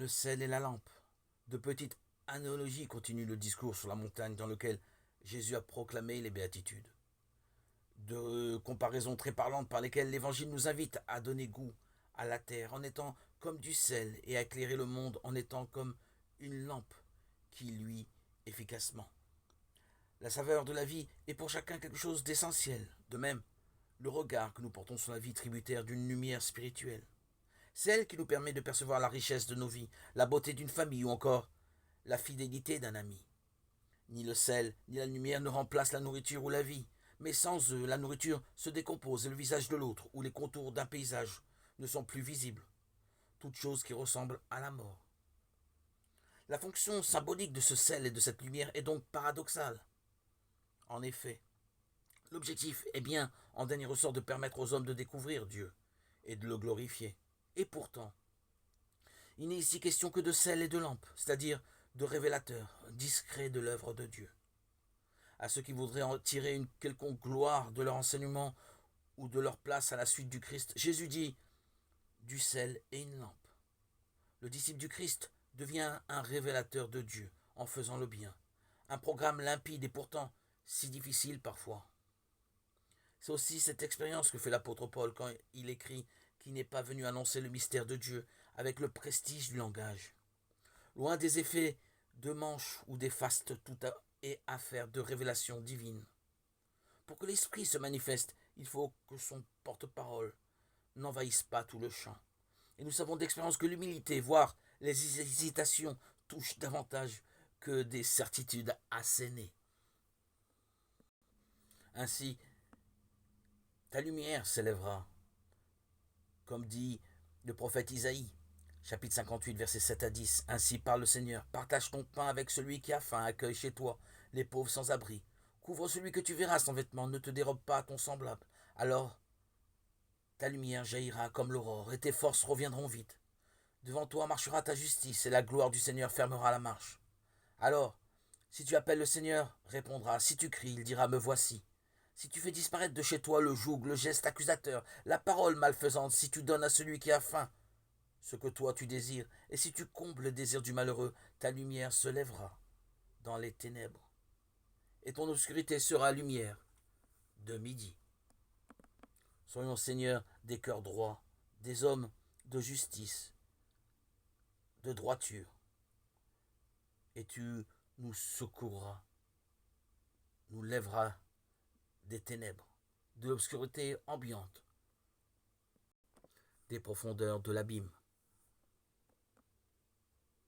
Le sel et la lampe. De petites analogies continuent le discours sur la montagne dans lequel Jésus a proclamé les béatitudes. De comparaisons très parlantes par lesquelles l'Évangile nous invite à donner goût à la terre en étant comme du sel et à éclairer le monde en étant comme une lampe qui luit efficacement. La saveur de la vie est pour chacun quelque chose d'essentiel. De même, le regard que nous portons sur la vie tributaire d'une lumière spirituelle. C'est elle qui nous permet de percevoir la richesse de nos vies, la beauté d'une famille ou encore la fidélité d'un ami. Ni le sel, ni la lumière ne remplacent la nourriture ou la vie, mais sans eux, la nourriture se décompose et le visage de l'autre ou les contours d'un paysage ne sont plus visibles. Toute chose qui ressemble à la mort. La fonction symbolique de ce sel et de cette lumière est donc paradoxale. En effet, l'objectif est bien, en dernier ressort, de permettre aux hommes de découvrir Dieu et de le glorifier. Et pourtant, il n'est ici question que de sel et de lampe, c'est-à-dire de révélateurs discrets de l'œuvre de Dieu. À ceux qui voudraient en tirer une quelconque gloire de leur enseignement ou de leur place à la suite du Christ, Jésus dit du sel et une lampe. Le disciple du Christ devient un révélateur de Dieu en faisant le bien. Un programme limpide et pourtant si difficile parfois. C'est aussi cette expérience que fait l'apôtre Paul quand il écrit qu'il n'est pas venu annoncer le mystère de Dieu avec le prestige du langage. Loin des effets de manche ou des fastes tout et affaire de révélation divine. Pour que l'Esprit se manifeste, il faut que son porte-parole n'envahisse pas tout le champ. Et nous savons d'expérience que l'humilité, voire les hésitations, touchent davantage que des certitudes assénées. Ainsi, ta lumière s'élèvera, comme dit le prophète Isaïe, chapitre 58, versets 7 à 10. Ainsi parle le Seigneur, partage ton pain avec celui qui a faim, accueille chez toi les pauvres sans abri. Couvre celui que tu verras sans vêtements, ne te dérobe pas à ton semblable. Alors, ta lumière jaillira comme l'aurore, et tes forces reviendront vite. Devant toi marchera ta justice, et la gloire du Seigneur fermera la marche. Alors, si tu appelles le Seigneur, répondra. Si tu cries, il dira, me voici. Si tu fais disparaître de chez toi le joug, le geste accusateur, la parole malfaisante, si tu donnes à celui qui a faim ce que toi tu désires, et si tu combles le désir du malheureux, ta lumière se lèvera dans les ténèbres, et ton obscurité sera lumière de midi. Soyons, Seigneur, des cœurs droits, des hommes de justice, de droiture, et tu nous secourras, nous lèveras des ténèbres, de l'obscurité ambiante, des profondeurs de l'abîme.